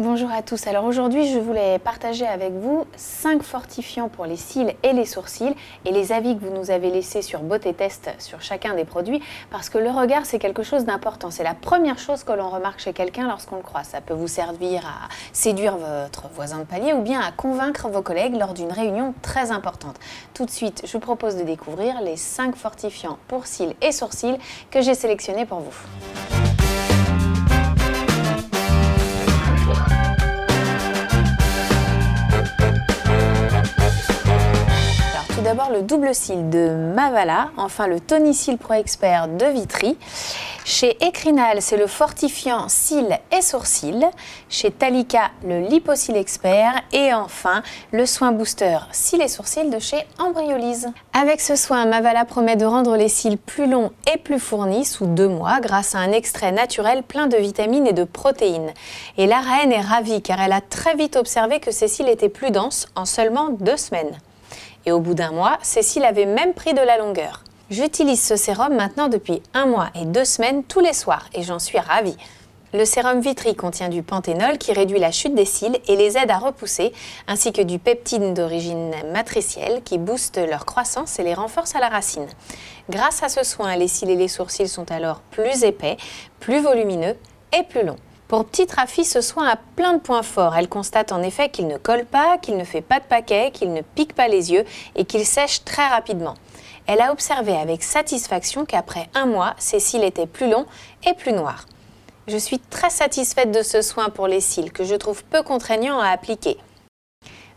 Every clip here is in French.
Bonjour à tous, alors aujourd'hui je voulais partager avec vous 5 fortifiants pour les cils et les sourcils et les avis que vous nous avez laissés sur Beauté Test sur chacun des produits parce que le regard c'est quelque chose d'important, c'est la première chose que l'on remarque chez quelqu'un lorsqu'on le croise. Ça peut vous servir à séduire votre voisin de palier ou bien à convaincre vos collègues lors d'une réunion très importante. Tout de suite je vous propose de découvrir les 5 fortifiants pour cils et sourcils que j'ai sélectionnés pour vous. Tout d'abord le double cil de Mavala, enfin le Tonicil Pro Expert de Vitry. Chez Ecrinal, c'est le fortifiant cils et sourcils. Chez Talika, le Lipo-Cil Expert. Et enfin, le soin booster cils et sourcils de chez Embryolise. Avec ce soin, Mavala promet de rendre les cils plus longs et plus fournis sous 2 mois grâce à un extrait naturel plein de vitamines et de protéines. Et la reine est ravie car elle a très vite observé que ses cils étaient plus denses en seulement 2 semaines. Et au bout d'1 mois, ses cils avaient même pris de la longueur. J'utilise ce sérum maintenant depuis 1 mois et 2 semaines tous les soirs et j'en suis ravie. Le sérum Vitry contient du panthénol qui réduit la chute des cils et les aide à repousser, ainsi que du peptide d'origine matricielle qui booste leur croissance et les renforce à la racine. Grâce à ce soin, les cils et les sourcils sont alors plus épais, plus volumineux et plus longs. Pour petite Rafi, ce soin a plein de points forts. Elle constate en effet qu'il ne colle pas, qu'il ne fait pas de paquet, qu'il ne pique pas les yeux et qu'il sèche très rapidement. Elle a observé avec satisfaction qu'après 1 mois, ses cils étaient plus longs et plus noirs. Je suis très satisfaite de ce soin pour les cils que je trouve peu contraignant à appliquer.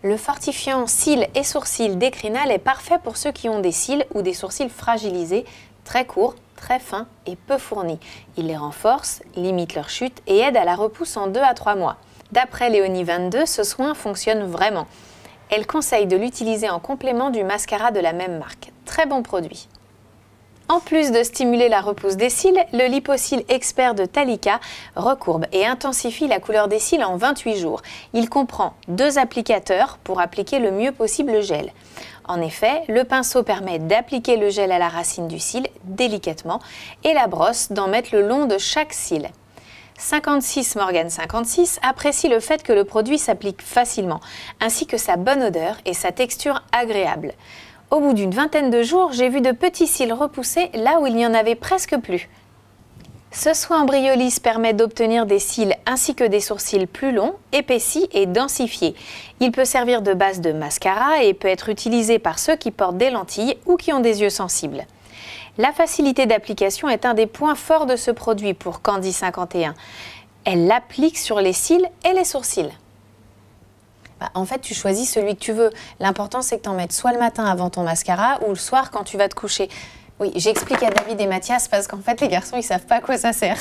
Le fortifiant cils et sourcils d'Ecrinal est parfait pour ceux qui ont des cils ou des sourcils fragilisés, très courts, très fins et peu fournis. Il les renforce, limite leur chute et aide à la repousse en 2 à 3 mois. D'après Léonie 22, ce soin fonctionne vraiment. Elle conseille de l'utiliser en complément du mascara de la même marque. Très bon produit. En plus de stimuler la repousse des cils, le Lipo-Cil Expert de Talika recourbe et intensifie la couleur des cils en 28 jours. Il comprend 2 applicateurs pour appliquer le mieux possible le gel. En effet, le pinceau permet d'appliquer le gel à la racine du cil délicatement et la brosse d'en mettre le long de chaque cil. 56 Morgane 56 apprécie le fait que le produit s'applique facilement, ainsi que sa bonne odeur et sa texture agréable. Au bout d'une vingtaine de jours, j'ai vu de petits cils repousser là où il n'y en avait presque plus. Ce soin Embryolise permet d'obtenir des cils ainsi que des sourcils plus longs, épaissis et densifiés. Il peut servir de base de mascara et peut être utilisé par ceux qui portent des lentilles ou qui ont des yeux sensibles. La facilité d'application est un des points forts de ce produit pour Candy 51. Elle l'applique sur les cils et les sourcils. En fait, tu choisis celui que tu veux. L'important, c'est que tu en mettes soit le matin avant ton mascara ou le soir quand tu vas te coucher. Oui, j'explique à David et Mathias parce qu'en fait, les garçons, ils savent pas à quoi ça sert.